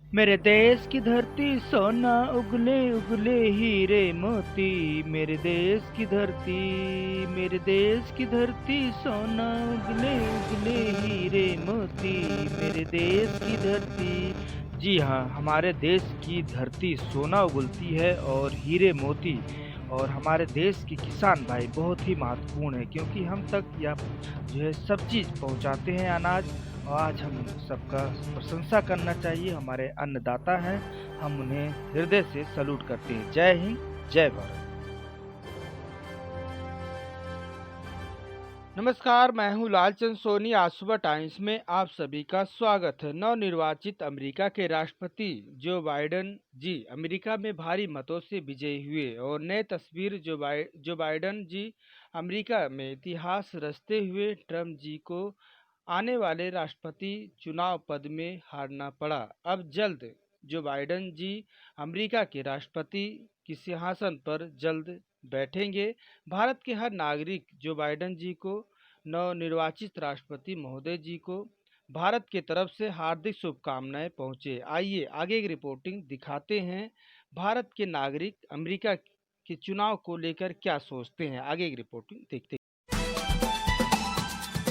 मेरे देश की धरती सोना उगले उगले हीरे मोती। मेरे देश की धरती, मेरे देश की धरती सोना उगले उगले हीरे मोती। मेरे देश की धरती। जी हाँ, हमारे देश की धरती सोना उगलती है और हीरे मोती। और हमारे देश के किसान भाई बहुत ही महत्वपूर्ण है, क्योंकि हम तक यह जो है सब चीज़ पहुंचाते हैं अनाज। और आज हम सबका प्रशंसा करना चाहिए, हमारे अन्नदाता हैं, हम उन्हें हृदय से सैल्यूट करते हैं। जय हिंद, जय भारत। नमस्कार, मैं हूं लालचंद सोनी। आज सुबह टाइम्स में आप सभी का स्वागत है। नवनिर्वाचित अमेरिका के राष्ट्रपति जो बाइडेन जी अमेरिका में भारी मतों से विजयी हुए और नए तस्वीर जो बाइडेन जी अमेरिका में इतिहास रचते हुए ट्रम्प जी को आने वाले राष्ट्रपति चुनाव पद में हारना पड़ा। अब जल्द जो बाइडेन जी अमेरिका के राष्ट्रपति की सिंहासन पर जल्द बैठेंगे। भारत के हर नागरिक जो बाइडेन जी को, नवनिर्वाचित राष्ट्रपति महोदय जी को भारत की तरफ से हार्दिक शुभकामनाएं पहुंचे। आइए आगे की रिपोर्टिंग दिखाते हैं। भारत के नागरिक अमेरिका के चुनाव को लेकर क्या सोचते हैं, आगे की रिपोर्टिंग देखते हैं।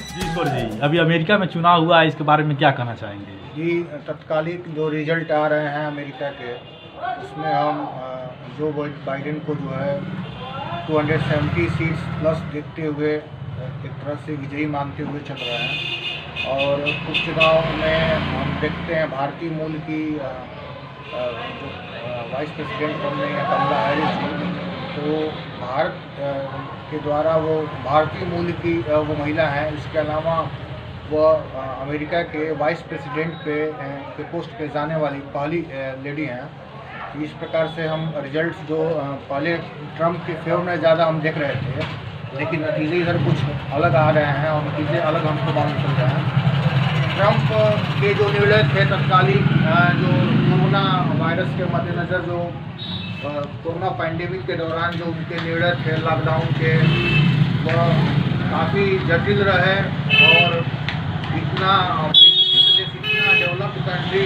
जी ईश्वर जी, अभी अमेरिका में चुनाव हुआ है, इसके बारे में क्या कहना चाहेंगे? जी, तत्कालिक जो रिजल्ट आ रहे हैं अमेरिका के, उसमें हम जो बाइडेन को जो है 270 सीट्स प्लस देखते हुए एक तरह से विजयी मानते हुए चल रहे हैं। और उपचुनाव में हम देखते हैं भारतीय मूल की जो वाइस प्रेसिडेंट बनने हैं कमला हैरिस जी, तो भारत के द्वारा वो भारतीय मूल की वो महिला हैं। इसके अलावा वह अमेरिका के वाइस प्रेसिडेंट के पोस्ट पे जाने वाली पहली लेडी हैं। इस प्रकार से हम रिजल्ट्स जो पहले ट्रम्प के फेवर में ज़्यादा हम देख रहे थे, लेकिन नतीजे इधर कुछ अलग आ रहे हैं और नतीजे अलग हमको मालूम चल रहे हैं। ट्रम्प के जो निर्णय थे तत्कालीन जो कोरोना वायरस के मद्देनज़र जो कोरोना पैंडेमिक के दौरान जो उनके निर्णय थे लॉकडाउन के, वह काफ़ी जटिल रहे। और इतना डेवलप्ड कंट्री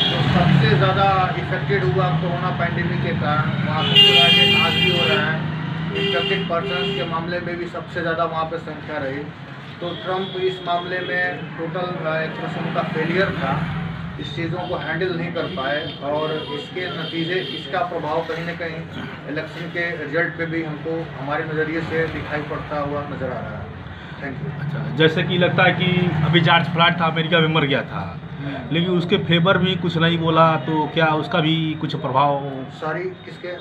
जो सबसे ज़्यादा इफेक्टेड हुआ कोरोना पैंडेमिक के कारण, वहाँ सबसे ज़्यादा डेथ आज भी हो रहा है। इन्फेक्टेड पर्सनस के मामले में भी सबसे ज़्यादा वहाँ पर संख्या रही। तो ट्रम्प इस मामले में टोटल एक किस्म का फेलियर था, इस चीज़ों को हैंडल नहीं कर पाए और इसके नतीजे, इसका प्रभाव कहीं ना कहीं इलेक्शन के रिजल्ट पे भी हमको हमारे नज़रिए से दिखाई पड़ता हुआ नज़र आ रहा है। Thank you. अच्छा, जैसे कि लगता है कि अभी जॉर्ज फ्लॉयड था, अमेरिका में मर गया था, लेकिन उसके फेवर भी कुछ नहीं बोला, तो क्या उसका भी कुछ प्रभाव? सॉरी, किसके?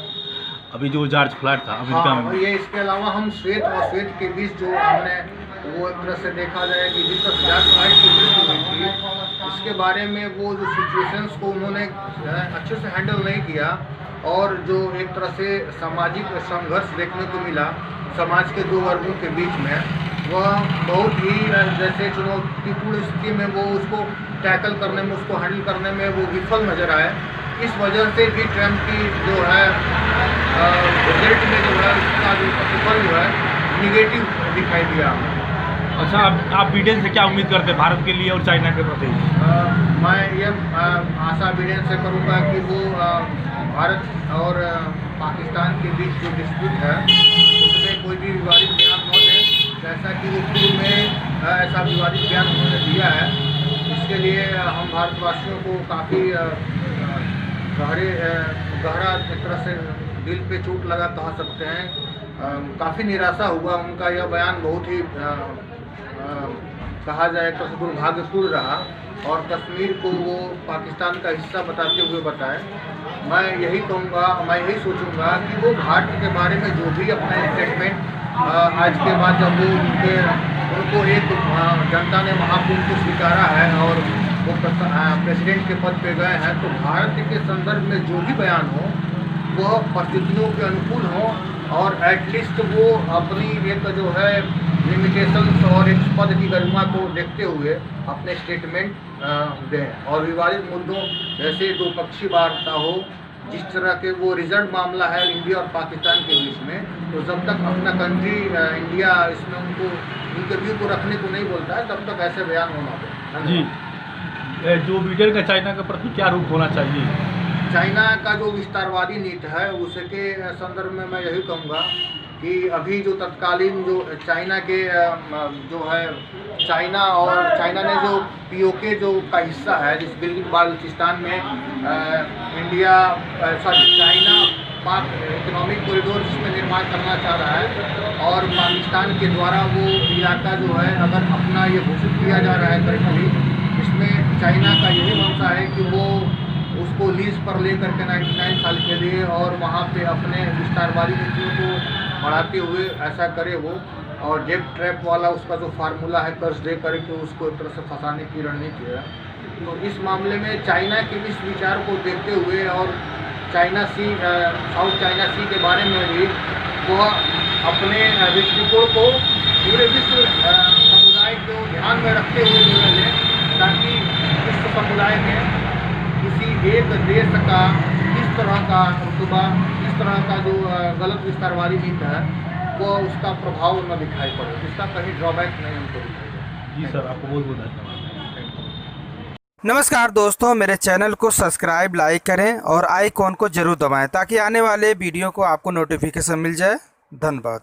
अभी जो जॉर्ज फ्लॉयड था अमेरिका में। ये इसके अलावा हम श्वेत और श्वेत के बीच जो हमने वो एक तरह से देखा जाए कि जिस तरह जॉर्ज फ्लॉयड की मृत्यु हुई थी, इसके बारे में वो जो सिचुएशंस को उन्होंने अच्छे से हैंडल नहीं किया और जो एक तरह से सामाजिक संघर्ष देखने को मिला समाज के दो वर्गों के बीच में, वह बहुत ही जैसे चुनौतीपूर्ण स्थिति में वो उसको टैकल करने में, उसको हैंडल करने में वो विफल नजर आए। इस वजह से भी ट्रम्प की जो है रिजल्ट में जो है उसका जो प्रतिफल जो है निगेटिव दिखाई दिया। अच्छा, आप बिडेन से क्या उम्मीद करते हैं भारत के लिए और चाइना के प्रति? मैं ये आशा बिडेन से करूँगा कि वो भारत और पाकिस्तान के बीच जो डिस्प्यूट है उसमें कोई भी विवादित बयान न दें, जैसा कि वो पूर्व में ऐसा विवादित बयान उन्होंने दिया है। इसके लिए हम भारतवासियों को काफ़ी गहरा एक तरह से दिल पे चोट लगा कह सकते हैं। काफ़ी निराशा हुआ, उनका यह बयान बहुत ही कहा जाए तो दुर्भाग्यपूर्ण रहा और कश्मीर को वो पाकिस्तान का हिस्सा बताते हुए बताए। मैं यही कहूँगा, मैं यही सोचूंगा कि वो भारत के बारे में जो भी अपना स्टेटमेंट आज के बाद जब वो उनको एक जनता ने वहाँ पर उनको स्वीकारा है और वो प्रेसिडेंट के पद पे गए हैं, तो भारत के संदर्भ में जो भी बयान हो वह परिस्थितियों के अनुकूल हो और एटलीस्ट वो अपनी एक जो है लिमिटेशंस और एक पद की गरिमा को देखते हुए अपने स्टेटमेंट दें। और विवादित मुद्दों जैसे दो पक्षी वार्ता हो, जिस तरह के वो रिजल्ट मामला है इंडिया और पाकिस्तान के बीच में, तो जब तक अपना कंट्री इंडिया इसमें उनके व्यू को रखने को नहीं बोलता है, तब तक ऐसे बयान होना चाहिए। जी, जो ब्रिटेन का चाइना के प्रति क्या रुख होना चाहिए? चाइना का जो विस्तारवादी नीति है उसके संदर्भ में मैं यही कहूँगा कि अभी जो तत्कालीन जो चाइना के जो है चाइना और चाइना ने जो पीओके जो का हिस्सा है जिस गिलगित बाल्टिस्तान में इंडिया चाइना पाक इकोनॉमिक कॉरिडोर जिसमें निर्माण करना चाह रहा है और पाकिस्तान के द्वारा वो इलाका जो है अगर अपना ये घोषित किया जा रहा है कभी इसमें चाइना का यही मंशा है कि वो उसको लीज पर ले करके 99 साल के लिए और वहाँ पे अपने विस्तारवादी नीतियों को बढ़ाते हुए ऐसा करे वो और जेब ट्रैप वाला उसका जो फार्मूला है कर्ज दे करके उसको एक तरह से फंसाने की रणनीति है। तो इस मामले में चाइना के इस विचार को देखते हुए और चाइना सी साउथ चाइना सी के बारे में भी वह अपने दृष्टिकोण को पूरे विश्व समुदाय को ध्यान में रखते हुए निर्णय लें ताकि विश्व समुदाय में किसी एक देश का इस तरह का रुतबा इस तरह का जो गलत विस्तारवादी नीति है वो उसका प्रभाव न दिखाई पड़े, इसका कहीं ड्रॉबैक नहीं हमको दिखाई। जी सर, आपको बहुत बहुत धन्यवाद। नमस्कार दोस्तों, मेरे चैनल को सब्सक्राइब लाइक करें और आइकॉन को जरूर दबाएं ताकि आने वाले वीडियो को आपको नोटिफिकेशन मिल जाए। धन्यवाद।